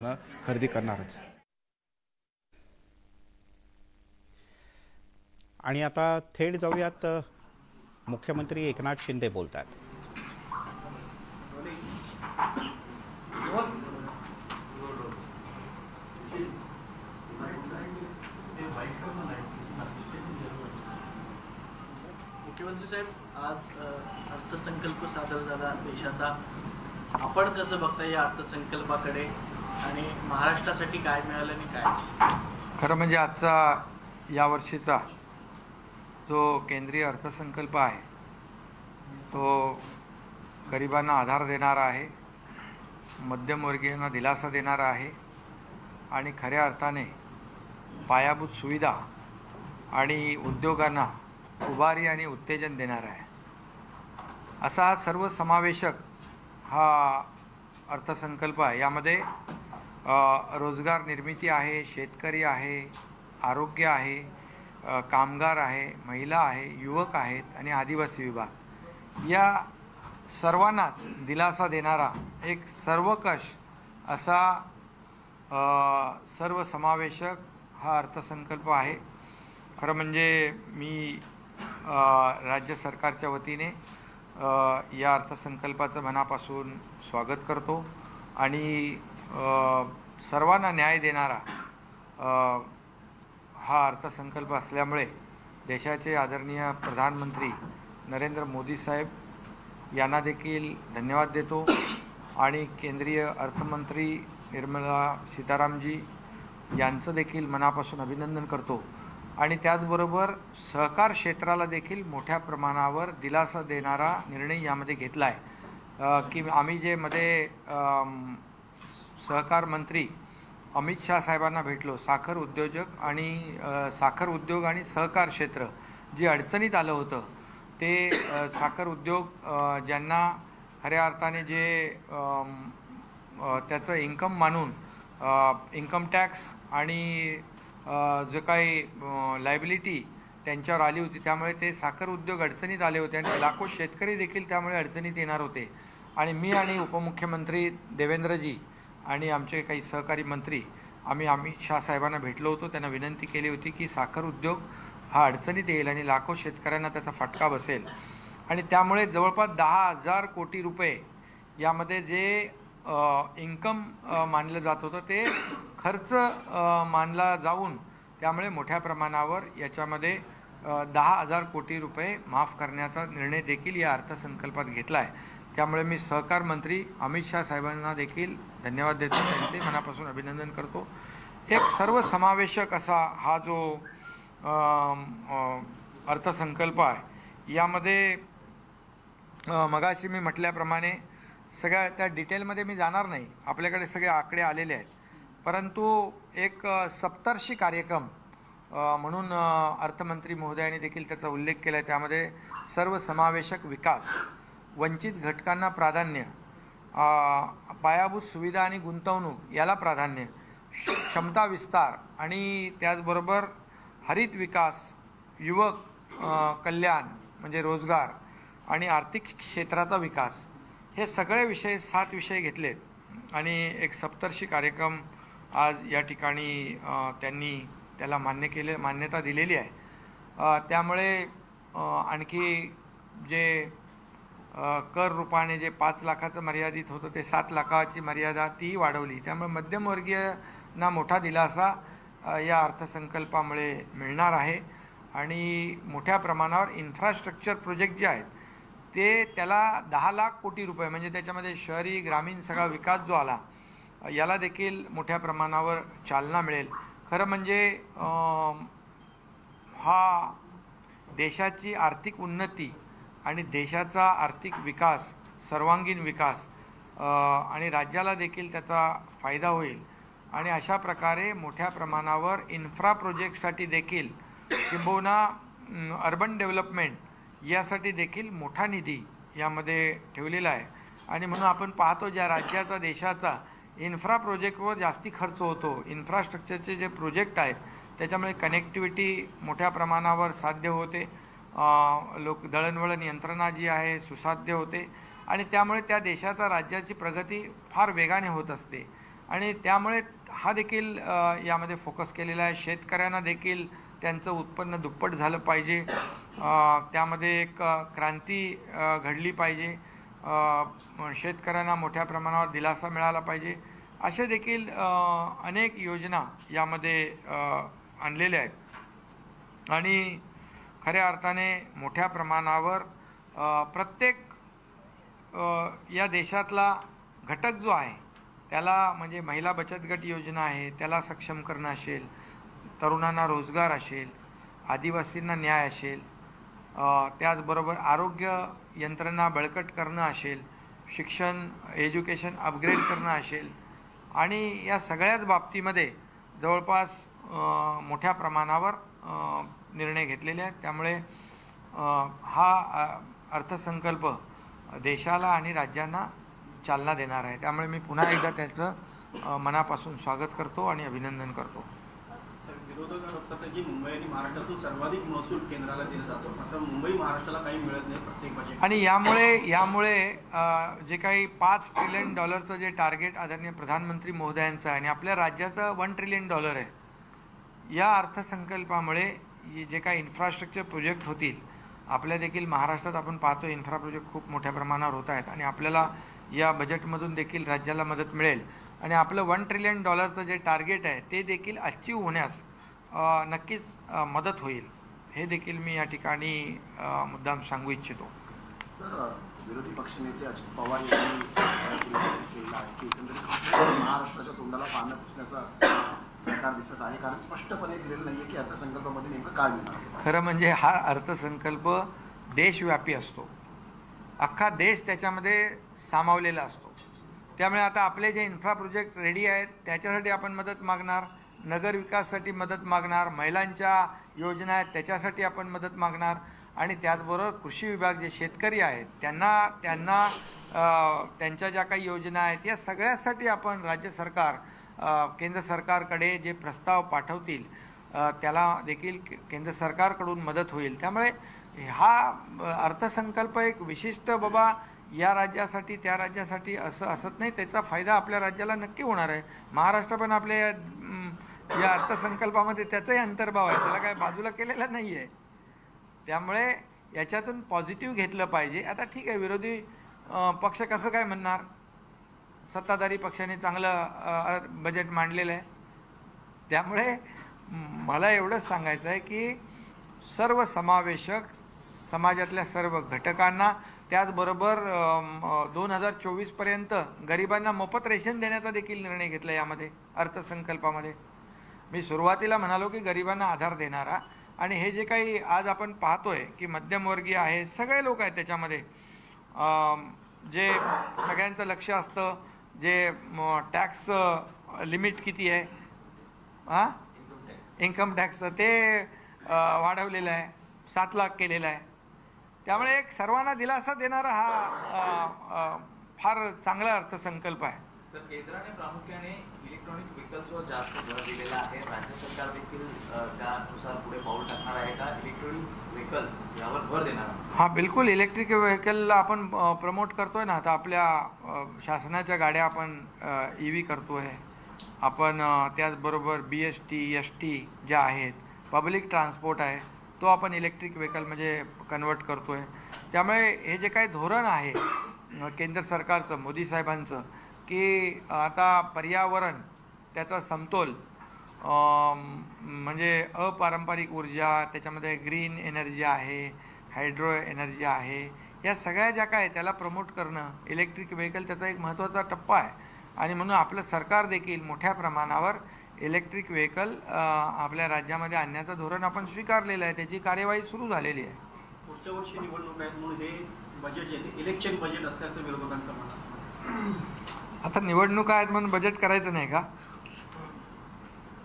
खरेदी करणारच। आणि आता थेट जाऊयात, मुख्यमंत्री एकनाथ शिंदे बोलतात। मुख्यमंत्री साहेब, आज अर्थसंकल्प सादर झाला देशाचा। आपण कसं बघता या अर्थसंकल्पाकडे आणि महाराष्ट्रासाठी काय मिळालं आणि काय? खरं म्हणजे आजचा यावर्षीचा जो केंद्रीय अर्थसंकल्प आहे तो गरिबांना आधार देणारा आहे, मध्यमवर्गीयांना दिलासा देणारा आहे आणि खऱ्या अर्थाने पायाभूत सुविधा आणि उद्योगांना उभारी आणि उत्तेजन देणारा आहे। असा हा सर्वसमावेशक हा अर्थसंकल्प आहे। यामध्ये रोजगार निर्मिती आहे, शेतकरी आहे, आरोग्य आहे, कामगार आहे, महिला आहे, युवक आहेत आणि आदिवासी विभाग या सर्वांनाच दिलासा देणारा एक सर्वकष असा सर्वसमावेशक हा अर्थसंकल्प आहे। खरं म्हणजे मी राज्य सरकारच्या वतीने या अर्थसंकल्पाचं मनापासून स्वागत करतो आणि सर्वांना न्याय देणारा हा अर्थसंकल्प असल्यामुळे देशाचे आदरणीय प्रधानमंत्री नरेंद्र मोदी साहेब यांना देखील धन्यवाद देतो आणि केंद्रीय अर्थमंत्री निर्मला सीतारामजी यांचं देखील मनापासून अभिनंदन करतो आणि त्याचबरोबर सहकार क्षेत्राला देखील मोठ्या प्रमाणावर दिलासा देणारा निर्णय यामध्ये घेतला आहे की आम्ही जे मध्ये सहकार मंत्री अमित शाह साहेबांना भेटलो, साखर उद्योजक आणि साखर उद्योग आणि सहकार क्षेत्र जे अडचणीत आलं होतं ते साखर उद्योग ज्यांना खऱ्या अर्थाने जे त्याचं इन्कम मानून इन्कम टॅक्स आणि जो काही लायबिलिटी त्यांच्यावर आली होती त्यामुळे ते साखर उद्योग अडचणीत आले होते आणि लाखो शेतकरी देखील त्यामुळे अडचणीत येणार होते। आणि मी आणि उपमुख्यमंत्री देवेंद्रजी आणि आमचे काही सहकारी मंत्री आम्ही अमित शाह साहेबांना भेटलो होतो, त्यांना विनंती केली होती की साखर उद्योग हा अडचणीत येईल आणि लाखो शेतकऱ्यांना त्याचा फटका बसेल आणि त्यामुळे जवळपास 10,000 कोटी रुपये यामध्ये जे इन्कम मानलं जात होतं ते खर्च मानला जाऊन त्यामुळे मोठ्या प्रमाणावर याच्यामध्ये 10,000 कोटी रुपये माफ करण्याचा निर्णय देखील या अर्थसंकल्पात घेतला आहे। त्यामुळे मी सहकार मंत्री अमित शाह साहेबांना देखील धन्यवाद देतो, त्यांचे मनापासून अभिनंदन करतो। एक सर्वसमावेशक असा हा जो अर्थसंकल्प आहे यामध्ये मगाशी मी म्हटल्याप्रमाणे सगळ्या त्या डिटेलमध्ये मी जाणार नाही, आपल्याकडे सगळे आकडे आलेले आहेत, परंतु एक सप्तर्षी कार्यक्रम म्हणून अर्थमंत्री महोदयांनी देखील त्याचा उल्लेख केला आहे। त्यामध्ये सर्वसमावेशक विकास, वंचित घटकांना प्राधान्य, पायाभूत सुविधा आणि गुंतवणूक याला प्राधान्य, क्षमता विस्तार आणि त्याचबरोबर हरित विकास, युवक कल्याण म्हणजे रोजगार आणि आर्थिक क्षेत्राचा विकास, हे सगळे विषय 7 विषय घेतलेत आणि एक सप्तर्षी कार्यक्रम आज या ठिकाणी त्यांनी त्याला मान्यता दिलेली आहे। त्यामुळे आणखी जे कर रूपाने जे 5 लाखाचं मर्यादित होतं ते 7 लाखाची मर्यादा तीही वाढवली। त्यामुळे मध्यमवर्गीयांना मोठा दिलासा या अर्थसंकल्पामुळे मिळणार आहे आणि मोठ्या प्रमाणावर इन्फ्रास्ट्रक्चर प्रोजेक्ट जे आहेत ते त्याला 10 लाख कोटी रुपये म्हणजे त्याच्यामध्ये शहरी ग्रामीण सगळा विकास जो आला याला देखील मोठ्या प्रमाणावर चालना मिळेल। खरं म्हणजे हा देशाची आर्थिक उन्नती आणि देशाचा आर्थिक विकास, सर्वांगीण विकास आणि राज्याला देखील त्याचा फायदा होईल आणि अशा प्रकारे मोठ्या प्रमाणावर इन्फ्रा प्रोजेक्टसाठी देखील किंबहुना अर्बन डेव्हलपमेंट यासाठी देखील मोठा निधी यामध्ये ठेवलेला आहे आणि म्हणून आपण पाहतो ज्या राज्याचा देशाचा इन्फ्रा प्रोजेक्टवर जास्ती खर्च होतो, इन्फ्रास्ट्रक्चरचे जे प्रोजेक्ट आहेत त्याच्यामुळे कनेक्टिव्हिटी मोठ्या प्रमाणावर साध्य होते, दळणवळण यंत्रणा जी आहे सुसाध्य होते आणि त्यामुळे त्या देशाचा राज्याची प्रगती फार वेगाने होत असते आणि त्यामुळे हा देखील यामध्ये फोकस केलेला आहे. शेतकऱ्यांना देखील त्यांचं उत्पन्न दुप्पट झालं पाहिजे, त्यामध्ये एक क्रांती घडली पाहिजे, शेतकऱ्यांना मोठ्या प्रमाणावर दिलासा मिळाला पाहिजे, असे देखील अनेक योजना यामध्ये आणलेल्या आहेत. आणि खऱ्या अर्थाने मोठ्या प्रमाणावर प्रत्येक या देशातला घटक जो आहे त्याला, म्हणजे महिला बचत गट योजना आहे त्याला सक्षम करणं असेल, तरुणांना रोजगार असेल, आदिवासींना न्याय असेल, त्याचबरोबर आरोग्य यंत्रणा बळकट करणं असेल, शिक्षण एज्युकेशन अपग्रेड करणं असेल, आणि या सगळ्याच बाबतीमध्ये जवळपास मोठ्या प्रमाणावर निर्णय घेतलेले आहेत. त्यामुळे हा अर्थसंकल्प देशाला आणि राज्यांना चालना देणार आहे. त्यामुळे मी पुन्हा एकदा त्याचं मनापासून स्वागत करतो आणि अभिनंदन करतो. विरोधक म्हणतात की मुंबई आणि महाराष्ट्रातून सर्वाधिक महसूल केंद्राला दिला जातो, मात्र मुंबई महाराष्ट्राला काही मिळत नाही प्रत्येक बजेट. आणि यामुळे जे काही $5 ट्रिलियन जे टार्गेट आदरणीय प्रधानमंत्री महोदयांचं आहे आणि आपल्या राज्याचं $1 ट्रिलियन आहे, या अर्थसंकल्पामुळे जे काही इन्फ्रास्ट्रक्चर प्रोजेक्ट होतील, आपल्या देखील महाराष्ट्रात आपण पाहतो इन्फ्रा प्रोजेक्ट खूप मोठ्या प्रमाणावर होत आहेत आणि आपल्याला या बजेटमधून देखील राज्याला मदत मिळेल आणि आपलं $1 ट्रिलियन जे टार्गेट आहे ते देखील अचीव होण्यास नक्कीच मदत होईल. हे देखील मी या ठिकाणी मुद्दाम सांगू इच्छितो. सर, विरोधी पक्षनेते अजित पवार यांनी केलेला आहे की एकंदरीत महाराष्ट्राच्या तोंडाला पानं पुसण्याचा प्रकार दिसत आहे, कारण स्पष्टपणे दिलेलं नाही आहे की अर्थसंकल्पामध्ये नेमकं काय मिळणार. खरं म्हणजे हा अर्थसंकल्प देशव्यापी असतो, अख्खा देश त्याच्यामध्ये सामावलेला असतो. त्यामुळे आता आपले जे इन्फ्रा प्रोजेक्ट रेडी आहेत त्याच्यासाठी आपण मदत मागणार, नगर विकासासाठी मदत मागणार, महिलांच्या योजना आहेत त्याच्यासाठी आपण मदत मागणार, आणि त्याचबरोबर कृषी विभाग जे शेतकरी आहेत त्यांना त्यांच्या ज्या काही योजना आहेत या सगळ्यासाठी आपण राज्य सरकार केंद्र सरकारकडे जे प्रस्ताव पाठवतील त्याला देखील केंद्र सरकारकडून मदत होईल. त्यामुळे हा अर्थसंकल्प एक विशिष्ट बाबा या राज्यासाठी त्या राज्यासाठी असं असत नाही, त्याचा फायदा आपल्या राज्याला नक्की होणार आहे. महाराष्ट्र पण आपल्या या अर्थसंकल्पामध्ये त्याचाही अंतर्भाव आहे, त्याला काय बाजूला केलेला नाही आहे. त्यामुळे याच्यातून पॉझिटिव्ह घेतलं पाहिजे. आता ठीक आहे, विरोधी पक्ष कसं काय म्हणणार, सत्ताधारी पक्षाने चांगलं बजेट मांडलेलं आहे. त्यामुळे मला एवढंच सांगायचं आहे की सर्व समावेशक समाजातल्या सर्व घटकांना, त्याचबरोबर 2024पर्यंत गरिबांना मोफत रेशन देण्याचा देखील निर्णय घेतला यामध्ये अर्थसंकल्पामध्ये. मी सुरुवातीला म्हणालो की गरिबांना आधार देणारा, आणि हे जे काही आज आपण पाहतोय की मध्यमवर्गीय आहे, सगळे लोक आहेत त्याच्यामध्ये, जे सगळ्यांचं लक्ष असतं, जे टॅक्स लिमिट किती आहे, इन्कम टॅक्सचं ते वाढवलेलं आहे, 7 लाख केलेलं आहे. त्यामुळे एक सर्वांना दिलासा देणारा हा फार चांगला अर्थसंकल्प आहे. तर केंद्राने प्रामुख्याने इलेक्ट्रॉनिक व्हेकल्सवर जास्त भर दिलेला आहे. राज्य सरकार देखील त्यानुसार पुढे पाऊल टाकणार आहे का, इलेक्ट्रॉनिक व्हेकल्स यावर भर देणार? हां, बिलकुल. इलेक्ट्रिक व्हेकलला आपण प्रमोट करतोय ना. आता आपल्या शासनाच्या गाड्या आपण EV करतोय आपण, त्याचबरोबर BST ST ज्या आहेत, पब्लिक ट्रान्सपोर्ट आहे तो आपण इलेक्ट्रिक व्हेकल म्हणजे कन्वर्ट करतोय. त्यामुळे हे जे काही धोरण आहे केंद्र सरकारचं, मोदी साहेबांचं, की आता पर्यावरण त्याचा समतोल, म्हणजे अपारंपरिक ऊर्जा, त्याच्यामध्ये ग्रीन एनर्जी आहे, हायड्रो एनर्जी आहे, या सगळ्या ज्या काय त्याला प्रमोट करणं, इलेक्ट्रिक व्हेकल त्याचा एक महत्त्वाचा टप्पा आहे. आणि म्हणून आपलं सरकार देखील मोठ्या प्रमाणावर इलेक्ट्रिक व्हेकल आपल्या राज्यामध्ये आणण्याचं धोरण आपण स्वीकारलेलं आहे, त्याची कार्यवाही सुरू झालेली आहे. पुढच्या वर्षी निवडणूक आहेत म्हणून हे बजेट जे इलेक्शन बजेट असल्याचं विरोधकांचं म्हणणं. आता निवडणुका आहेत म्हणून बजेट करायचं नाही का?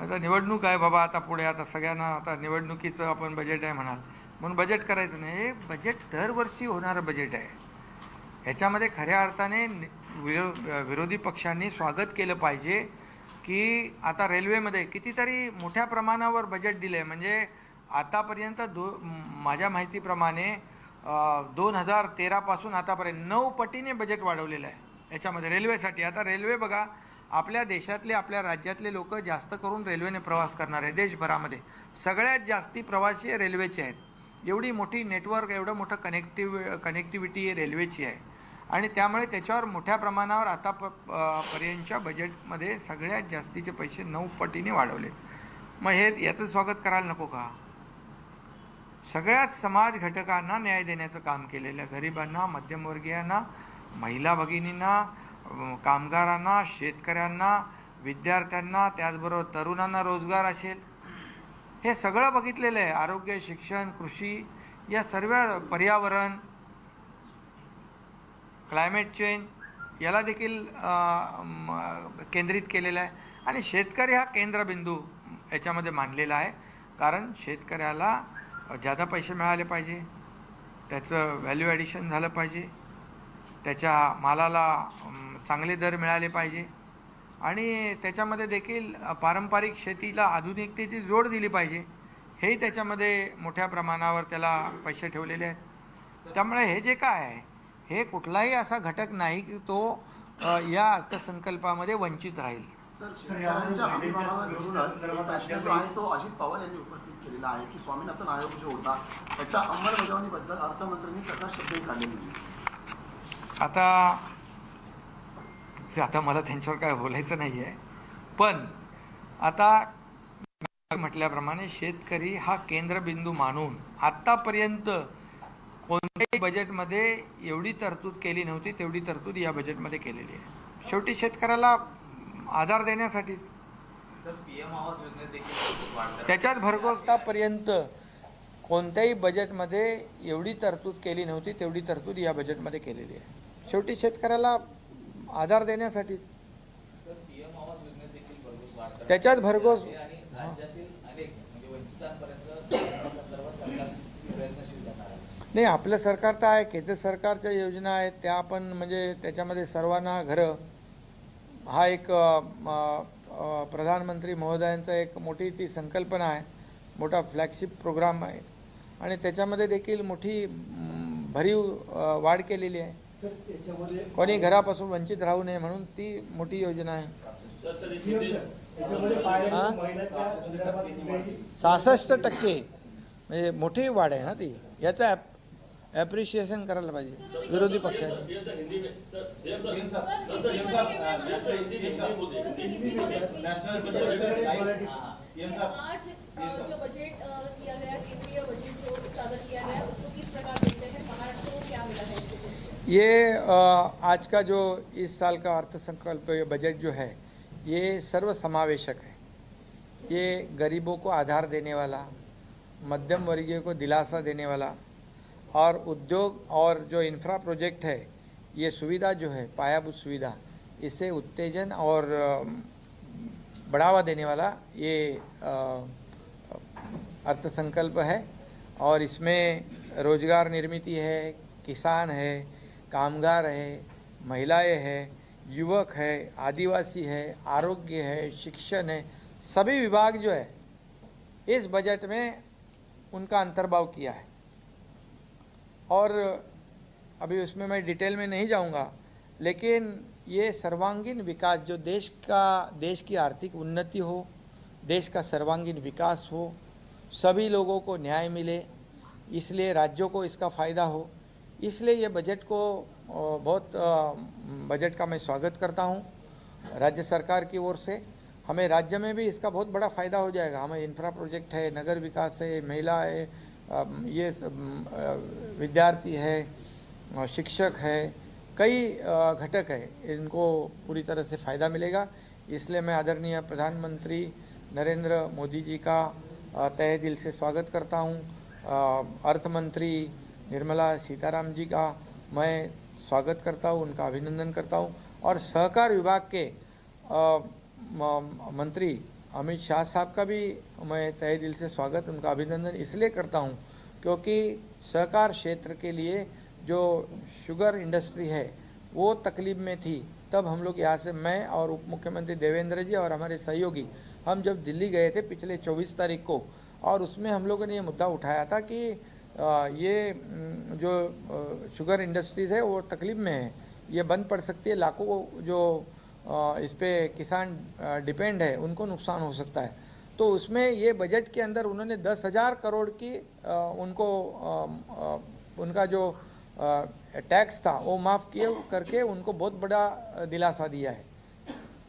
आता निवडणूक आहे बाबा, आता पुढे आता सगळ्यांना आता निवडणुकीचं आपण बजेट आहे म्हणाल म्हणून बजेट करायचं नाही. हे बजेट दरवर्षी होणारं बजेट आहे. ह्याच्यामध्ये खऱ्या अर्थाने विरोधी पक्षांनी स्वागत केलं पाहिजे की आता रेल्वेमध्ये कितीतरी मोठ्या प्रमाणावर बजेट दिलं आहे. म्हणजे आतापर्यंत माझ्या माहितीप्रमाणे 2013 पासून आतापर्यंत 9 पटीने बजेट वाढवलेलं आहे याच्यामध्ये रेल्वेसाठी. आता रेल्वे बघा, आपल्या देशातले आपल्या राज्यातले लोक जास्त करून रेल्वेने प्रवास करणार आहे. देशभरामध्ये सगळ्यात जास्ती प्रवासी रेल्वेचे आहेत. एवढी मोठी नेटवर्क, एवढं मोठं कनेक्टिव्हिटी रेल्वेची आहे आणि त्यामुळे त्याच्यावर मोठ्या प्रमाणावर पर्यंतच्या बजेटमध्ये सगळ्यात जास्तीचे पैसे 9 पटीने वाढवले. मग हे याचं स्वागत करायला नको का? सगळ्याच समाज घटकांना न्याय देण्याचं काम केलेलं आहे. गरिबांना, मध्यमवर्गीयांना, महिला भगिनींना, कामगारांना, शेतकऱ्यांना, विद्यार्थ्यांना, त्याचबरोबर तरुणांना रोजगार असेल, हे सगळं बघितलेलं आहे. आरोग्य, शिक्षण, कृषी या सर्व, पर्यावरण, क्लायमेट चेंज याला देखील केंद्रित केलेलं आहे आणि शेतकरी हा केंद्रबिंदू याच्यामध्ये मानलेला आहे. कारण शेतकऱ्याला जादा पैसे मिळाले पाहिजे, त्याचं व्हॅल्यू ॲडिशन झालं पाहिजे, त्याच्या मालाला चांगले दर मिळाले पाहिजे आणि त्याच्यामध्ये देखील पारंपरिक शेतीला आधुनिकतेची जोड दिली पाहिजे. हेही त्याच्यामध्ये मोठ्या प्रमाणावर त्याला पैसे ठेवलेले आहेत. त्यामुळे हे जे काय आहे, हे कुठलाही असा घटक नाही की तो या अर्थसंकल्पामध्ये वंचित राहील. सर, शेतकऱ्यांच्या अभिमानावर धरूनच एक प्रश्न जो आहे तो अजित पवार यांनी उपस्थित केलेला आहे की स्वामीनाथन आयोग जो होता त्याच्या अंमलबजावणीबद्दल अर्थमंत्र्यांनी प्रकाश शब्दही काढलेली. आता मला त्यांच्यावर काय बोलायचं नाही आहे, पण आता म्हटल्याप्रमाणे शेतकरी हा केंद्रबिंदू मानून आत्तापर्यंत कोणत्याही बजेटमध्ये एवढी तरतूद केली नव्हती तेवढी तरतूद या बजेटमध्ये केलेली आहे. शेवटी शेतकऱ्याला आधार देण्यासाठीच. त्याच्यात भरघोसतापर्यंत कोणत्याही बजेटमध्ये एवढी तरतूद केली नव्हती तेवढी तरतूद या बजेटमध्ये केलेली आहे. शेवटी शेतकऱ्याला आधार देण्यासाठीच. त्याच्यात भरघोस नाही, आपलं सरकार तर आहे, केंद्र सरकारच्या योजना आहेत त्या आपण म्हणजे त्याच्यामध्ये सर्वांना घरं हा एक प्रधानमंत्री महोदयांचा एक मोठी ती संकल्पना आहे, मोठा फ्लॅगशिप प्रोग्राम आहे आणि त्याच्यामध्ये देखील मोठी भरीव वाढ केलेली आहे. कोणी घरापासून वंचित राहू नये म्हणून ती मोठी योजना आहे. 66% म्हणजे मोठी वाढ आहे ना ती. याचं ॲप्रिशिएशन करायला पाहिजे विरोधी पक्षाने. आज जो बजट किया गया, केंद्रीय बजट जो सादर किया गया, उसको किस प्रकार देखते हैं? महाराष्ट्र को क्या मिला है इससे? ये आज का जो इस साल का अर्थसंकल्प बजट जो है ये सर्व समावेशक है. ये गरीबों को आधार देने वाला, मध्यम वर्गीय को दिलासा देने वाला और उद्योग और जो इंफ्रा प्रोजेक्ट है ये सुविधा जो है पायाभूत सुविधा, इसे उत्तेजन और बढ़ावा देने वाला ये अर्थसंकल्प है. और इसमें रोजगार निर्मित है, किसान है, कामगार है, महिलाएं हैं, युवक है, आदिवासी है, आरोग्य है, शिक्षण है, सभी विभाग जो है इस बजट में उनका अंतर्भाव किया है. और अभी उसमें मैं डिटेल में नहीं जाऊंगा, लेकिन ये सर्वांगीण विकास जो देश की आर्थिक उन्नति हो, देश का सर्वांगीण विकास हो, सभी लोगों को न्याय मिले, इसलिए राज्यों को इसका फ़ायदा हो, इसलिए ये बजट को बहुत बजट का मैं स्वागत करता हूँ राज्य सरकार की ओर से. हमें राज्य में भी इसका बहुत बड़ा फ़ायदा हो जाएगा. हमें इंफ्रा प्रोजेक्ट है, नगर विकास है, महिला है, ये विद्यार्थी है, शिक्षक है, कई घटक है, इनको पूरी तरह से फ़ायदा मिलेगा. इसलिए मैं आदरणीय प्रधानमंत्री नरेंद्र मोदी जी का तहे दिल से स्वागत करता हूँ. अर्थ मंत्री निर्मला सीताराम जी का मैं स्वागत करता हूँ, उनका अभिनंदन करता हूँ. और सहकार विभाग के मंत्री अमित शाह साहब का भी मैं तहे दिल से स्वागत, उनका अभिनंदन इसलिए करता हूँ क्योंकि सहकार क्षेत्र के लिए जो शुगर इंडस्ट्री है वो तकलीफ में थी. तब हम लोग यहाँ से, मैं और उप मुख्यमंत्री देवेंद्र जी और हमारे सहयोगी, हम जब दिल्ली गए थे पिछले 24 तारीख को, और उसमें हम लोगों ने ये मुद्दा उठाया था कि ये जो शुगर इंडस्ट्रीज़ है वो तकलीफ में है, ये बंद पड़ सकती है. लाखों जो इस पे किसान डिपेंड है उनको नुकसान हो सकता है। तो उसमें ये बजट के अंदर उन्होंने 10,000 करोड़ की उनको उनका जो टैक्स था वो माफ़ किए करके उनको बहुत बड़ा दिलासा दिया है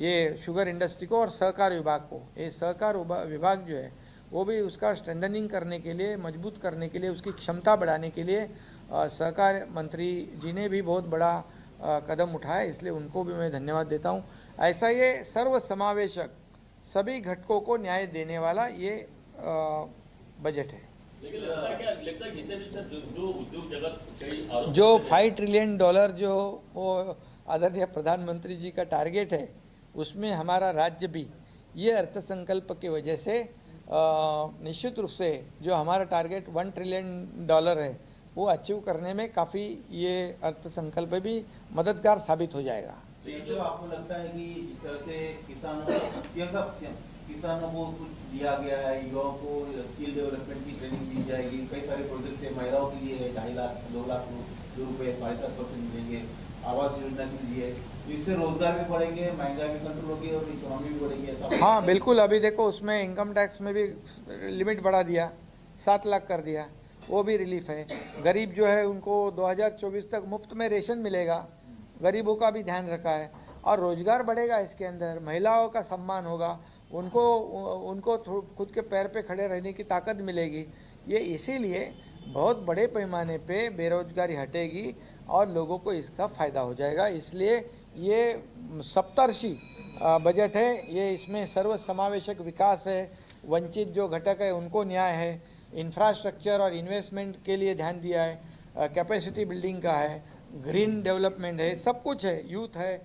ये शुगर इंडस्ट्री को और सहकार विभाग को। ये सहकार विभाग जो है वो भी उसका स्ट्रेंथनिंग करने के लिए, मजबूत करने के लिए, उसकी क्षमता बढ़ाने के लिए सहकार मंत्री जी ने भी बहुत बड़ा कदम उठाया, इसलिए उनको भी मैं धन्यवाद देता हूँ। ऐसा ये सर्व समावेशक सभी घटकों को न्याय देने वाला ये बजट है। जो $5 ट्रिलियन जो वो आदरणीय प्रधानमंत्री जी का टारगेट है उसमें हमारा राज्य भी ये अर्थसंकल्प की वजह से निश्चित रूप से जो हमारा टारगेट $1 ट्रिलियन है वो अचीव करने में काफ़ी ये अर्थसंकल्प भी मददगार साबित हो जाएगा। तो आपको लगता है कि इस तरह से किसानों को कुछ दिया गया है, युवाओं को स्किल डेवलपमेंट की ट्रेनिंग दी जाएगी, कई सारे प्रोजेक्ट है, महिलाओं के लिए 2.5 लाख 2 लाख रुपये 7.5% मिलेंगे, आवास योजना के लिए, तो इससे रोजगार भी बढ़ेंगे, महंगाई भी कंट्रोल होगी और इकोनॉमी भी बढ़ेगी ऐसा। हाँ बिल्कुल, अभी देखो उसमें इनकम टैक्स में भी लिमिट बढ़ा दिया, 7 लाख कर दिया, वो भी रिलीफ है। गरीब जो है उनको 2024 तक मुफ्त में रेशन मिलेगा, गरीबों का भी ध्यान रखा है और रोजगार बढ़ेगा इसके अंदर, महिलाओं का सम्मान होगा, उनको खुद के पैर पे खड़े रहने की ताकत मिलेगी। ये इसीलिए बहुत बड़े पैमाने पे बेरोजगारी हटेगी और लोगों को इसका फ़ायदा हो जाएगा। इसलिए ये सप्तर्षि बजट है, ये इसमें सर्व समावेशक विकास है, वंचित जो घटक है उनको न्याय है, इंफ्रास्ट्रक्चर और इन्वेस्टमेंट के लिए ध्यान दिया है, कैपेसिटी बिल्डिंग का है, ग्रीन डेव्हलपमेंट है, सब कुछ है, यूथ है।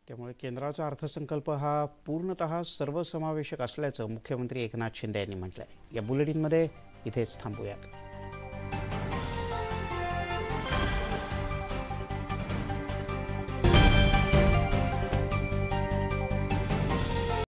त्यामुळे केंद्राचा अर्थसंकल्प हा पूर्णतः सर्वसमावेशक असल्याचं मुख्यमंत्री एकनाथ शिंदे यांनी म्हटलं आहे। या बुलेटिनमध्ये इथेच थांबूयात।